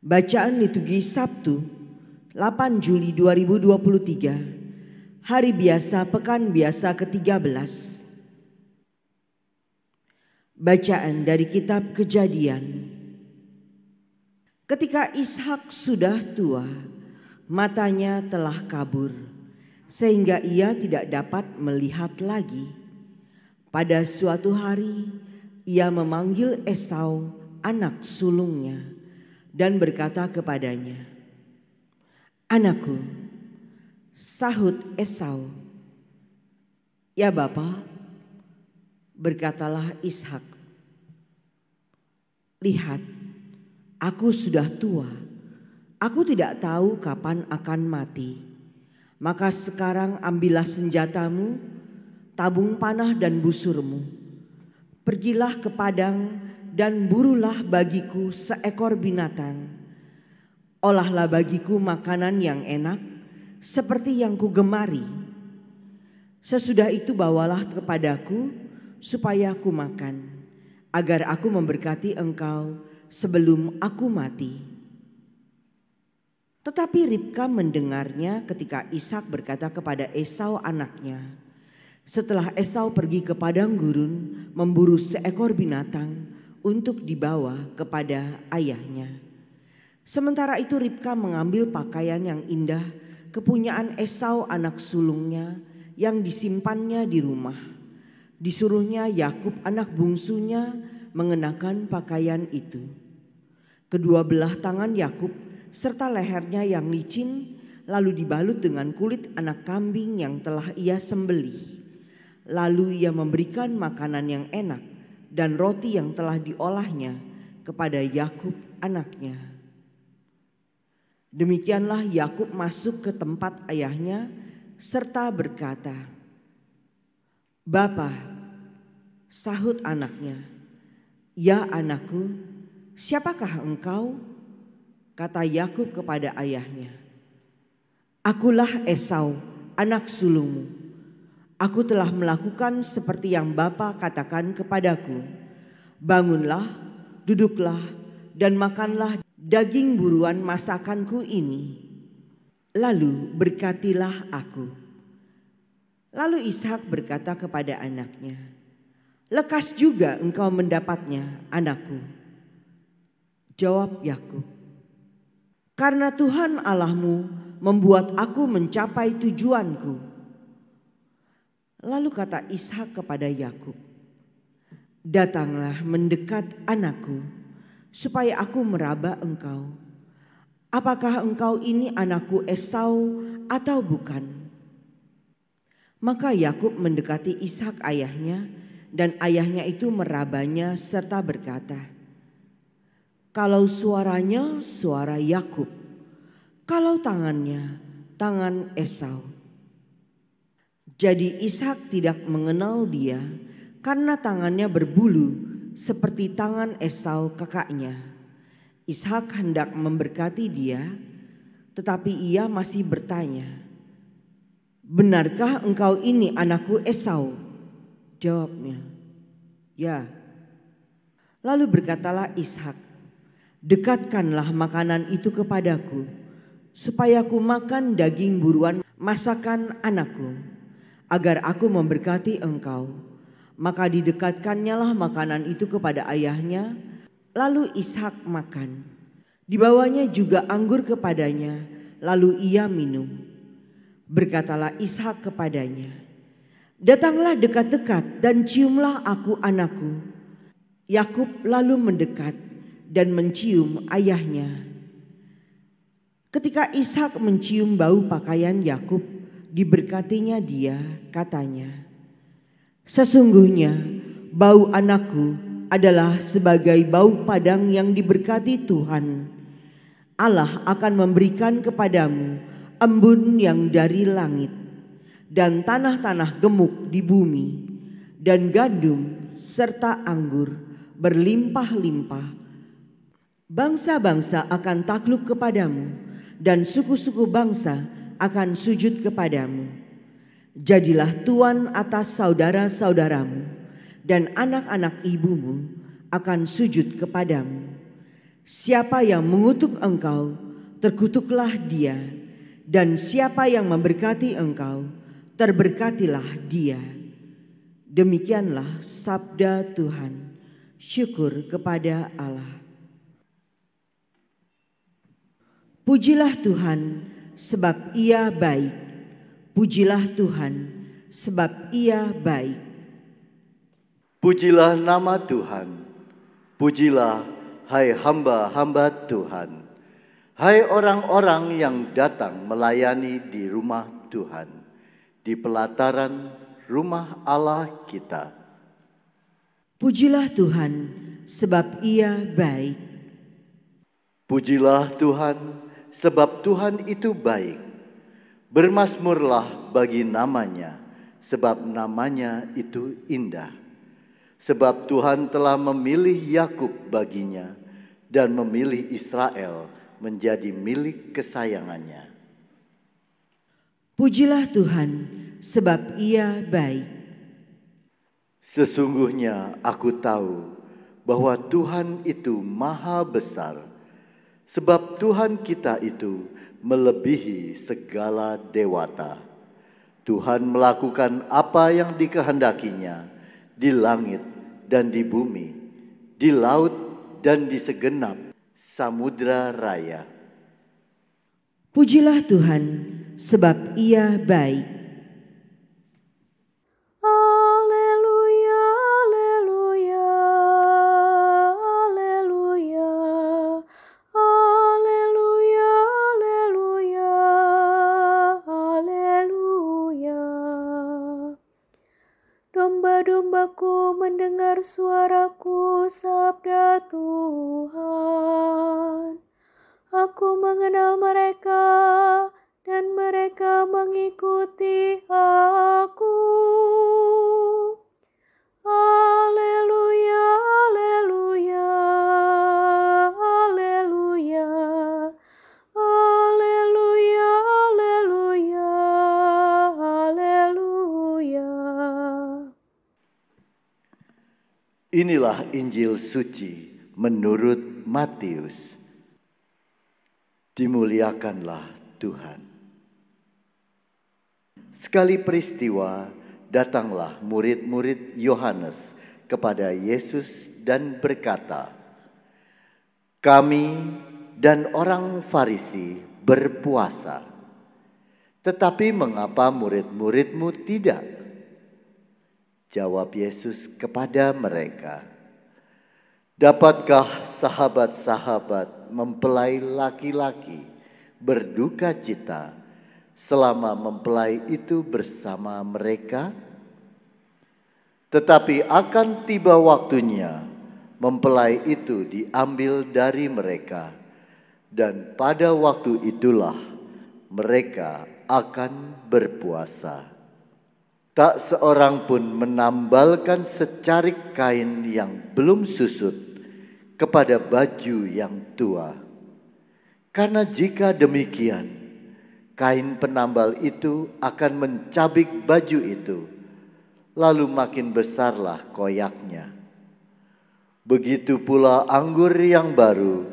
Bacaan liturgi Sabtu 8 Juli 2023, Hari Biasa Pekan Biasa ke-13. Bacaan dari kitab Kejadian. Ketika Ishak sudah tua, matanya telah kabur, sehingga ia tidak dapat melihat lagi. Pada suatu hari, ia memanggil Esau, anak sulungnya, dan berkata kepadanya, "Anakku." Sahut Esau, "Ya Bapa." Berkatalah Ishak, "Lihat, aku sudah tua. Aku tidak tahu kapan akan mati. Maka sekarang ambillah senjatamu, tabung panah dan busurmu. Pergilah ke padang dan burulah bagiku seekor binatang. Olahlah bagiku makanan yang enak seperti yang kugemari. Sesudah itu bawalah kepadaku supaya aku makan, agar aku memberkati engkau sebelum aku mati." Tetapi Ribka mendengarnya ketika Ishak berkata kepada Esau anaknya, setelah Esau pergi ke padang gurun memburu seekor binatang untuk dibawa kepada ayahnya. Sementara itu Ribka mengambil pakaian yang indah kepunyaan Esau anak sulungnya yang disimpannya di rumah. Disuruhnya Yakub anak bungsunya mengenakan pakaian itu. Kedua belah tangan Yakub serta lehernya yang licin lalu dibalut dengan kulit anak kambing yang telah ia sembelih. Lalu ia memberikan makanan yang enak dan roti yang telah diolahnya kepada Yakub anaknya. Demikianlah Yakub masuk ke tempat ayahnya serta berkata, "Bapa." Sahut anaknya, "Ya anakku, siapakah engkau?" Kata Yakub kepada ayahnya, "Akulah Esau, anak sulungmu. Aku telah melakukan seperti yang Bapa katakan kepadaku. Bangunlah, duduklah, dan makanlah daging buruan masakanku ini. Lalu berkatilah aku." Lalu Ishak berkata kepada anaknya, "Lekas juga engkau mendapatnya, anakku." Jawab Yakub, "Karena Tuhan Allahmu membuat aku mencapai tujuanku." Lalu kata Ishak kepada Yakub, "Datanglah mendekat anakku, supaya aku meraba engkau. Apakah engkau ini anakku Esau atau bukan?" Maka Yakub mendekati Ishak ayahnya, dan ayahnya itu merabanya serta berkata, "Kalau suaranya suara Yakub, kalau tangannya tangan Esau." Jadi Ishak tidak mengenal dia karena tangannya berbulu seperti tangan Esau kakaknya. Ishak hendak memberkati dia, tetapi ia masih bertanya, "Benarkah engkau ini anakku Esau?" Jawabnya, "Ya." Lalu berkatalah Ishak, "Dekatkanlah makanan itu kepadaku, supaya aku makan daging buruan masakan anakku, agar aku memberkati engkau." Maka didekatkannya lah makanan itu kepada ayahnya. Lalu Ishak makan. Dibawanya juga anggur kepadanya, lalu ia minum. Berkatalah Ishak kepadanya, "Datanglah dekat-dekat dan ciumlah aku anakku." Yakub lalu mendekat dan mencium ayahnya. Ketika Ishak mencium bau pakaian Yakub, diberkatinya dia, katanya, "Sesungguhnya bau anakku adalah sebagai bau padang yang diberkati Tuhan. Allah akan memberikan kepadamu embun yang dari langit, dan tanah-tanah gemuk di bumi, dan gandum serta anggur berlimpah-limpah. Bangsa-bangsa akan takluk kepadamu, dan suku-suku bangsa akan sujud kepadamu. Jadilah tuan atas saudara-saudaramu, dan anak-anak ibumu akan sujud kepadamu. Siapa yang mengutuk engkau, terkutuklah dia, dan siapa yang memberkati engkau, terberkatilah dia. Demikianlah sabda Tuhan. Syukur kepada Allah. Pujilah Tuhan sebab Ia baik. Pujilah Tuhan sebab Ia baik. Pujilah nama Tuhan. Pujilah, hai hamba-hamba Tuhan. Hai orang-orang yang datang melayani di rumah Tuhan, di pelataran rumah Allah kita. Pujilah Tuhan sebab Ia baik. Pujilah Tuhan sebab Tuhan itu baik. Bermasmurlah bagi namanya, sebab namanya itu indah. Sebab Tuhan telah memilih Yakub baginya dan memilih Israel menjadi milik kesayangannya. Pujilah Tuhan sebab Ia baik. Sesungguhnya aku tahu bahwa Tuhan itu maha besar, sebab Tuhan kita itu melebihi segala dewata. Tuhan melakukan apa yang dikehendakinya di langit dan di bumi, di laut dan di segenap samudra raya. Pujilah Tuhan sebab Ia baik. Haleluya, haleluya, haleluya, haleluya, haleluya, haleluya. Domba-dombaku mendengar suaraku, sabda Tuhan. Aku mengenal mereka dan mereka mengikuti aku. Haleluya, haleluya, haleluya, haleluya, haleluya, haleluya. Inilah Injil suci menurut Matius. Dimuliakanlah Tuhan. Sekali peristiwa, datanglah murid-murid Yohanes kepada Yesus dan berkata, "Kami dan orang Farisi berpuasa, tetapi mengapa murid-murid-Mu tidak?" Jawab Yesus kepada mereka, "Dapatkah sahabat-sahabat mempelai laki-laki berduka cita selama mempelai itu bersama mereka? Tetapi akan tiba waktunya mempelai itu diambil dari mereka, dan pada waktu itulah mereka akan berpuasa. Tak seorang pun menambalkan secarik kain yang belum susut kepada baju yang tua. Karena jika demikian, kain penambal itu akan mencabik baju itu, lalu makin besarlah koyaknya. Begitu pula anggur yang baru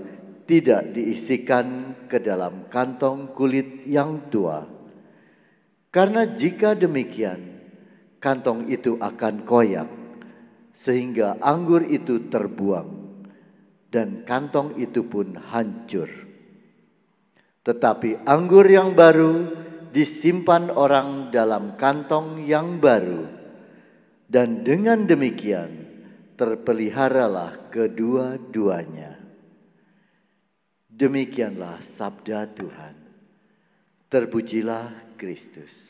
tidak diisikan ke dalam kantong kulit yang tua. Karena jika demikian, kantong itu akan koyak, sehingga anggur itu terbuang, dan kantong itu pun hancur. Tetapi anggur yang baru disimpan orang dalam kantong yang baru, dan dengan demikian terpeliharalah kedua-duanya." Demikianlah sabda Tuhan. Terpujilah Kristus.